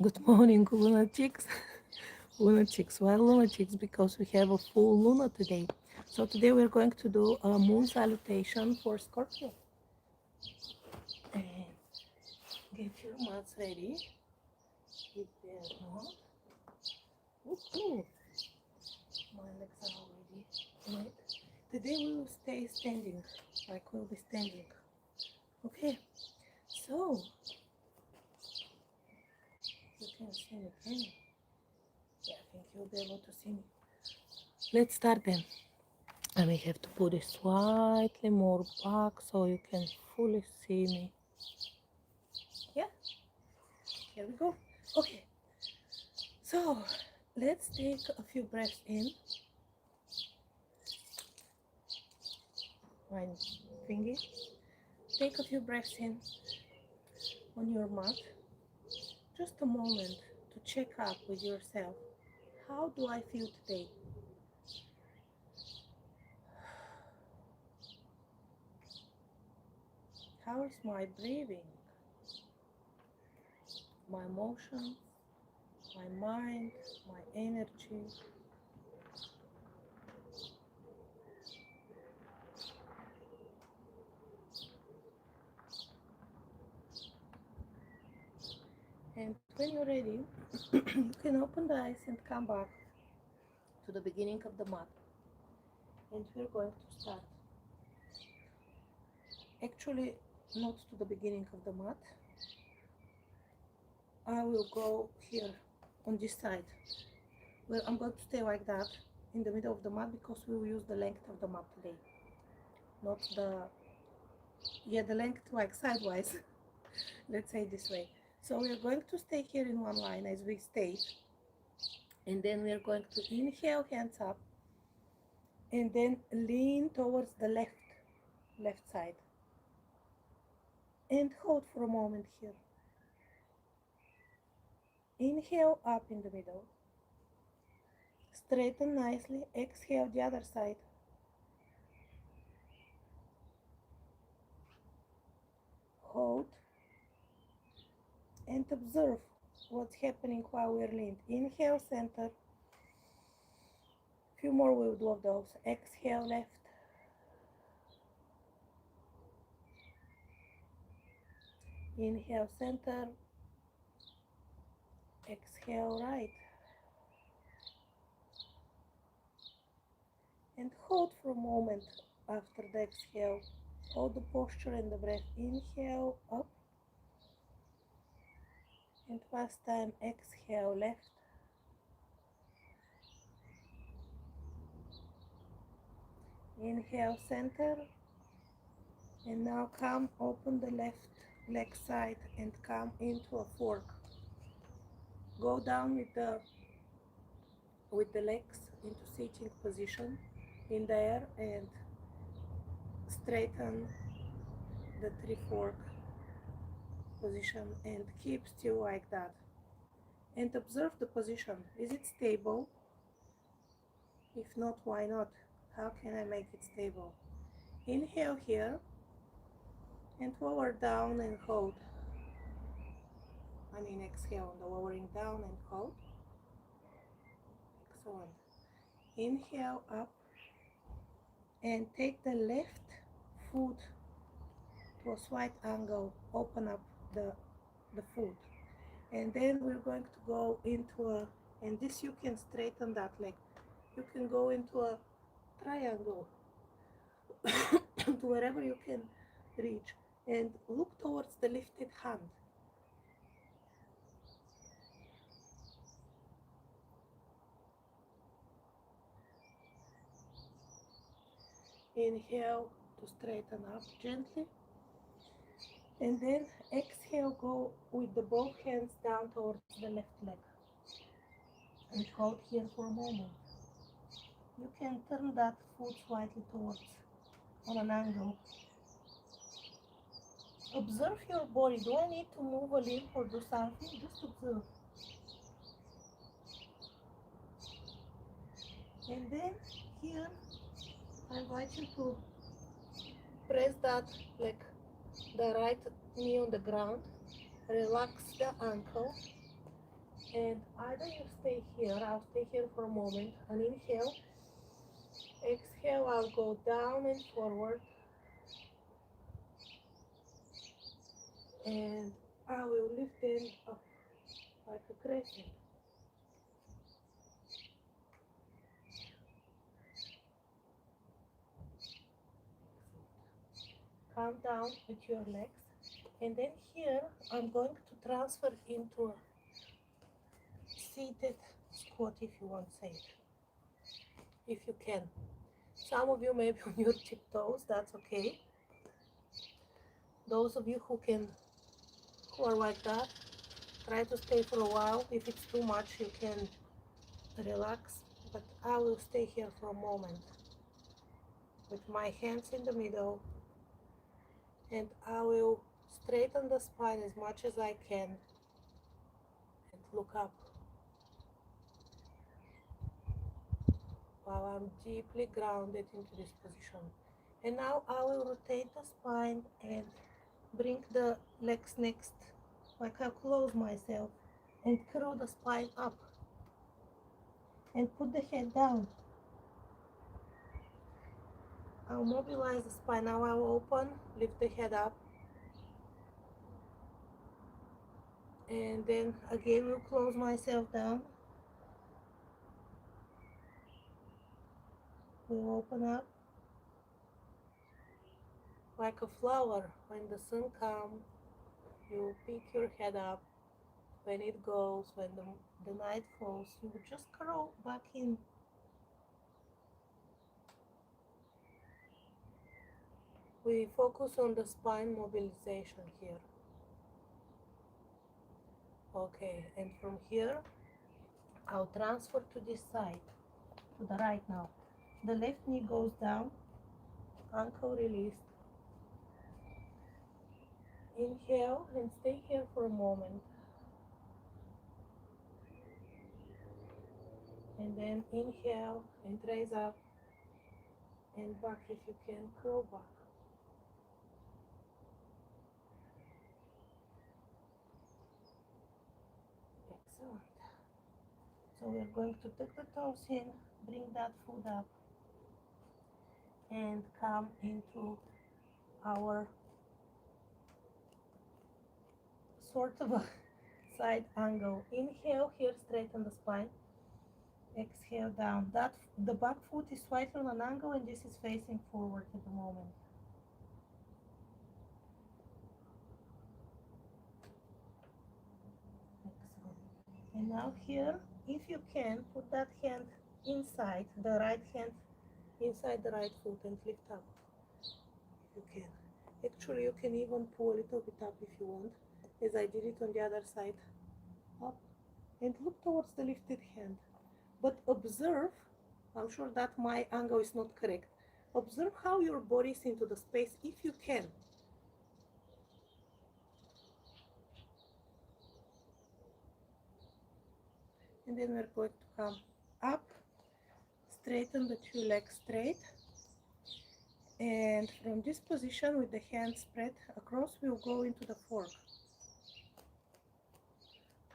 Good morning, lunatics. Lunatics. Why lunatics? Because we have a full luna today. So today we're going to do a moon salutation for Scorpio. And get your mats ready. If they're not, woohoo! My legs are already wet. Today we will stay standing, like we'll be standing. Okay. So you can see me, can you? Yeah, I think you'll be able to see me. Let's start then. And we have to put it slightly more back so you can fully see me. Yeah, here we go. Okay, so let's take a few breaths in. My thingy. Take a few breaths in on your mat. Just a moment to check up with yourself. How do I feel today? How is my breathing? My emotions, my mind, my energy. And when you're ready, you can open the eyes and come back to the beginning of the mat. And we're going to start. Actually, not to the beginning of the mat. I will go here on this side. Well, I'm going to stay like that in the middle of the mat because we will use the length of the mat today. Not the length like sidewise. Let's say this way. So we're going to stay here in one line as we stayed. And then we're going to inhale, hands up. And then lean towards the left side. And hold for a moment here. Inhale up in the middle. Straighten nicely. Exhale the other side. Hold and observe what's happening while we're leaned. Inhale, center. Few more we'll do of those. Exhale, left. Inhale, center. Exhale, right. And hold for a moment after the exhale. Hold the posture and the breath. Inhale, up. And last time, exhale, left. Inhale, center. And now come, open the left leg side and come into a fork. Go down with the legs into sitting position in there and straighten the three fork position and keep still like that. And observe the position. Is it stable? If not, why not? How can I make it stable? Inhale here and lower down and hold. Exhale on the lowering down and hold. Excellent. Inhale up and take the left foot to a slight angle. Open up the foot. And then we're going to go into and this you can straighten that leg. You can go into a triangle to wherever you can reach and look towards the lifted hand. Inhale to straighten up gently. And then exhale, go with the both hands down towards the left leg. And hold here for a moment. You can turn that foot slightly towards on an angle. Observe your body. Do I need to move a limb or do something? Just observe. And then here, I invite you to press that like the right knee on the ground. Relax the ankle And either you stay here, I'll stay here for a moment, and inhale, exhale, I'll go down and forward, and I will lift them up like a crescent. Calm down with your legs, and then here I'm going to transfer into a seated squat, if you want to say it, if you can. Some of you may be on your tiptoes, that's okay. Those of you who are like that, try to stay for a while. If it's too much, you can relax, but I will stay here for a moment with my hands in the middle, and I will straighten the spine as much as I can and look up while I'm deeply grounded into this position. And now I will rotate the spine and bring the legs next, like I'll close myself and curl the spine up and put the head down. I'll mobilize the spine. Now I'll open, lift the head up, and then again will close myself down. We'll open up like a flower. When the sun comes, you pick your head up. When it goes, when the night falls, you just curl back in. We focus on the spine mobilization here. Okay, and from here, I'll transfer to this side, to the right now. The left knee goes down, ankle released. Inhale and stay here for a moment. And then inhale and raise up and back if you can, curl back. Excellent. So we're going to tuck the toes in, bring that foot up, and come into our sort of a side angle. Inhale here, straighten the spine. Exhale down. The back foot is slightly on an angle, and this is facing forward at the moment. Excellent. And now here, if you can, put that hand inside, the right hand inside the right foot and lift up. You can. Actually, you can even pull a little bit up if you want, as I did it on the other side. Up and look towards the lifted hand. But observe, I'm sure that my angle is not correct. Observe how your body is into the space if you can. And then we're going to come up, straighten the two legs straight. And from this position with the hands spread across, we'll go into the fork.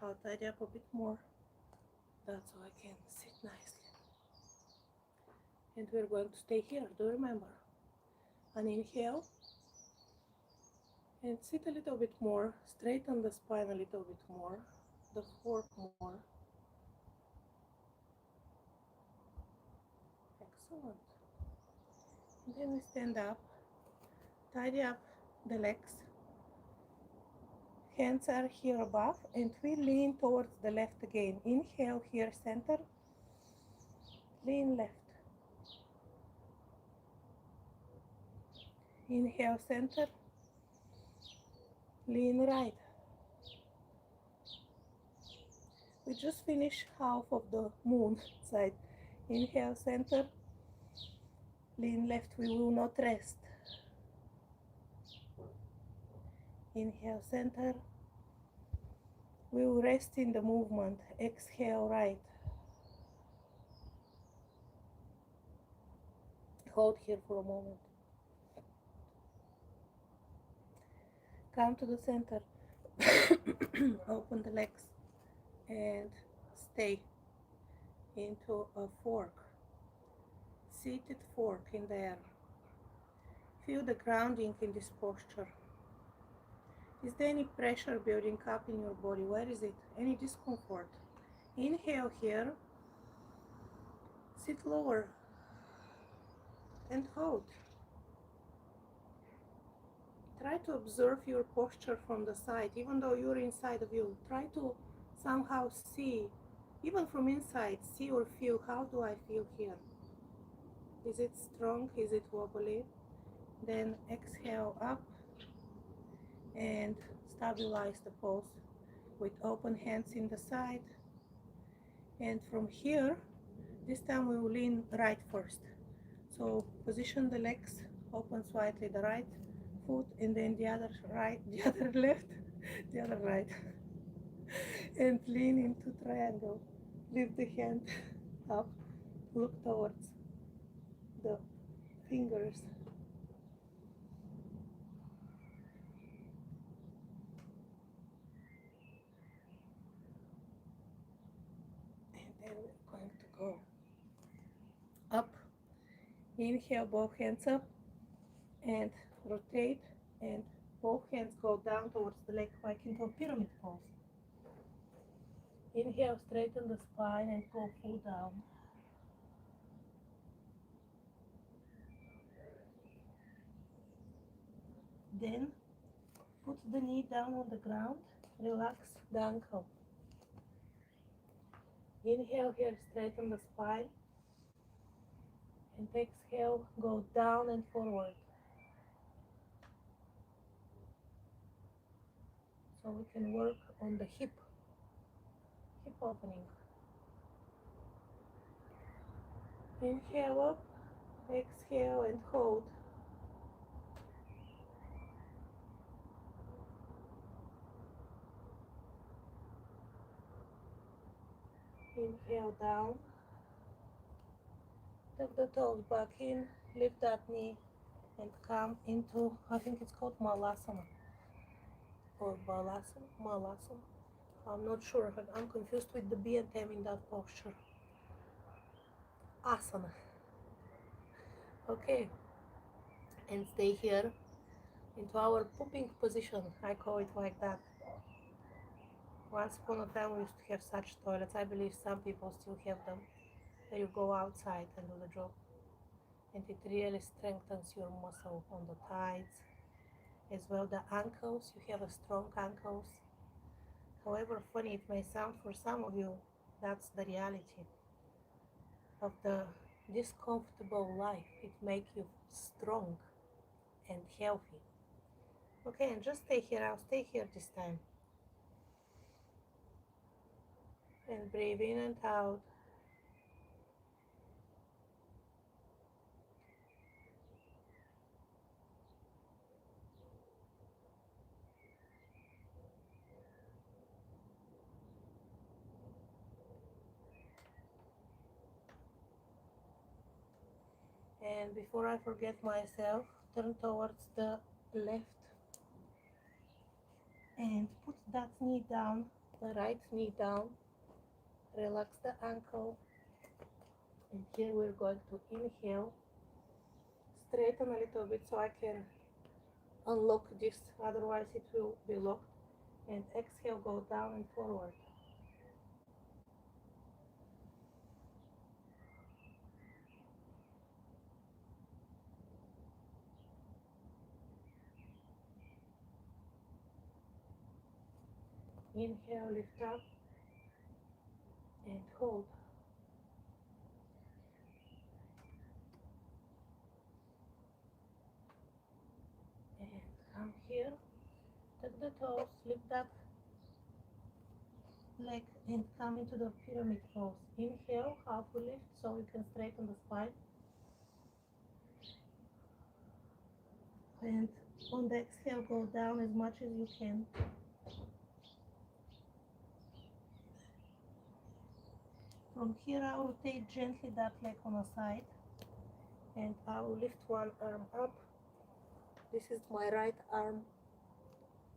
I'll tidy up a bit more. That's so I can sit nicely. And we're going to stay here, do remember. An inhale. And sit a little bit more, straighten the spine a little bit more, the fork more. Excellent. And then we stand up, tidy up the legs. Hands are here above, and we lean towards the left again. Inhale here, center. Lean left. Inhale, center. Lean right. We just finished half of the moon side. Inhale, center. Lean left. We will not rest. Inhale, center. We will rest in the movement. Exhale, right. Hold here for a moment. Come to the center. Open the legs. and stay into a fork, seated fork in the air. Feel the grounding in this posture. Is there any pressure building up in your body? Where is it? Any discomfort? Inhale here, sit lower and hold. Try to observe your posture from the side, even though you're inside of you. Try to somehow see, even from inside, see or feel, how do I feel here? Is it strong? Is it wobbly? Then exhale up and stabilize the pose with open hands in the side. And from here, this time we will lean right first. So position the legs, open slightly the right foot and then the other right, the other left, the other right. And lean into triangle. Lift the hand up, look towards the fingers. And then we're going to go up. Inhale, both hands up and rotate, and both hands go down towards the leg like into a pyramid pose. Inhale, straighten the spine and go full down. Then put the knee down on the ground, relax the ankle. Inhale here, straighten the spine, and exhale, go down and forward. So we can work on the hip opening. Inhale up, exhale and hold. Inhale down, tuck the toes back in, lift that knee and come into, I think it's called Malasana or Malasana. I'm not sure, I'm confused with the B and M in that posture. Asana. Okay, and stay here into our pooping position, I call it like that. Once upon a time we used to have such toilets. I believe some people still have them, where you go outside and do the job. And it really strengthens your muscle on the thighs, as well the ankles. You have a strong ankles. However funny it may sound for some of you, that's the reality of the discomfortable life. It makes you strong and healthy. Okay, and just stay here. I'll stay here this time. And breathe in and out. And before I forget myself, turn towards the left and put that knee down, the right knee down. Relax the ankle. And here we're going to inhale, straighten a little bit so I can unlock this, otherwise it will be locked. And exhale, go down and forward. Inhale, lift up and hold. And come here, tuck the toes, lift that leg and come into the pyramid pose. Inhale, half lift so you can straighten the spine. And on the exhale, go down as much as you can. From here, I will rotate gently that leg on a side and I will lift one arm up. This is my right arm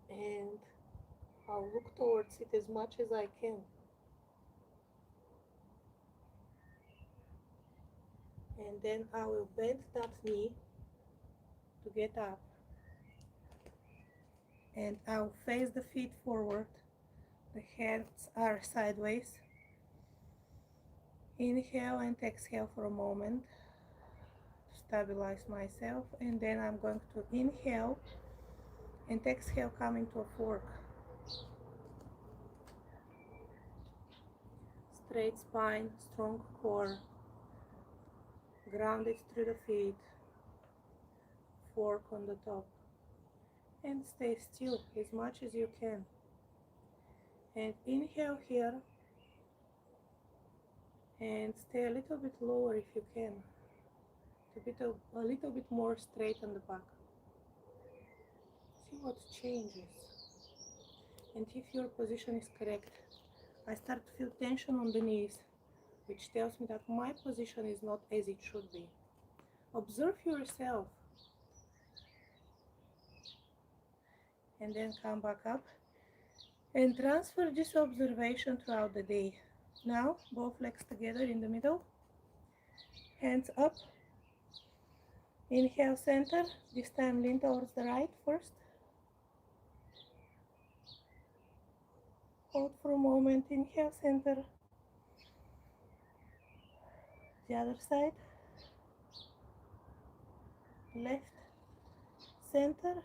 and I'll look towards it as much as I can. And then I will bend that knee to get up. And I'll face the feet forward. The hands are sideways. Inhale and exhale for a moment to stabilize myself. And then I'm going to inhale and exhale, coming to a fork. Straight spine, strong core, grounded through the feet, fork on the top. And stay still as much as you can. And inhale here and stay a little bit lower if you can, a little bit more straight on the back. See what changes. And if your position is correct, I start to feel tension on the knees, which tells me that my position is not as it should be. Observe yourself and then come back up and transfer this observation throughout the day. Now, both legs together in the middle, hands up. Inhale, center. This time lean towards the right first. Hold for a moment. Inhale, center. The other side. Left, center,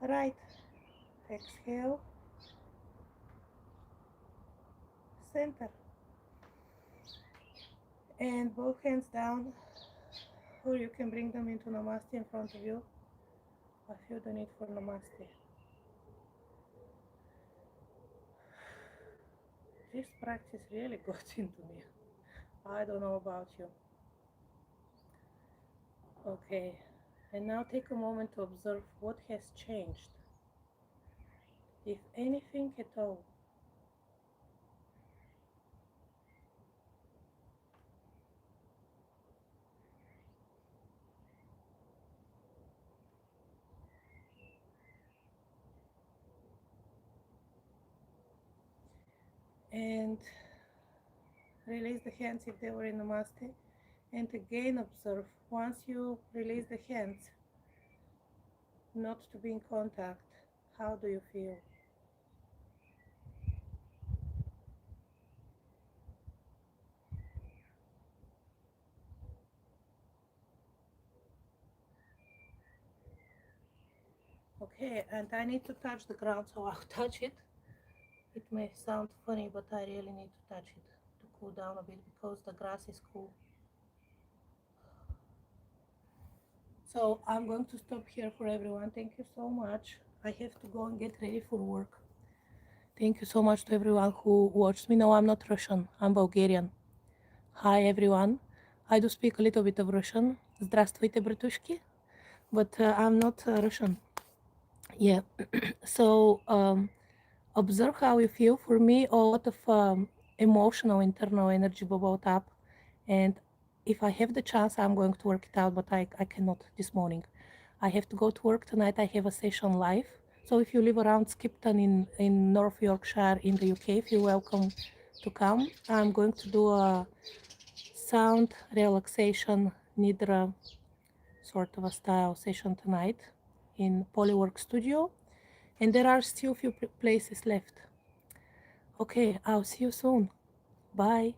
right. Exhale, center. And both hands down, or you can bring them into Namaste in front of you. I feel the need for Namaste. This practice really got into me. I don't know about you. Okay, and now take a moment to observe what has changed, if anything at all. And release the hands if they were in Namaste. And again observe, once you release the hands, not to be in contact, how do you feel? Okay, and I need to touch the ground, so I'll touch it. It may sound funny, but I really need to touch it to cool down a bit because the grass is cool. So I'm going to stop here for everyone. Thank you so much. I have to go and get ready for work. Thank you so much to everyone who watched me. No, I'm not Russian. I'm Bulgarian. Hi, everyone. I do speak a little bit of Russian. Здравствуйте, братушки. But I'm not Russian. Yeah. So observe how you feel. For me, a lot of emotional internal energy bubbled up. And if I have the chance, I'm going to work it out, but I cannot this morning. I have to go to work tonight. I have a session live. So if you live around Skipton in North Yorkshire in the UK, feel welcome to come. I'm going to do a sound relaxation nidra sort of a style session tonight in Polywork Studio. And there are still few places left. Okay, I'll see you soon. Bye.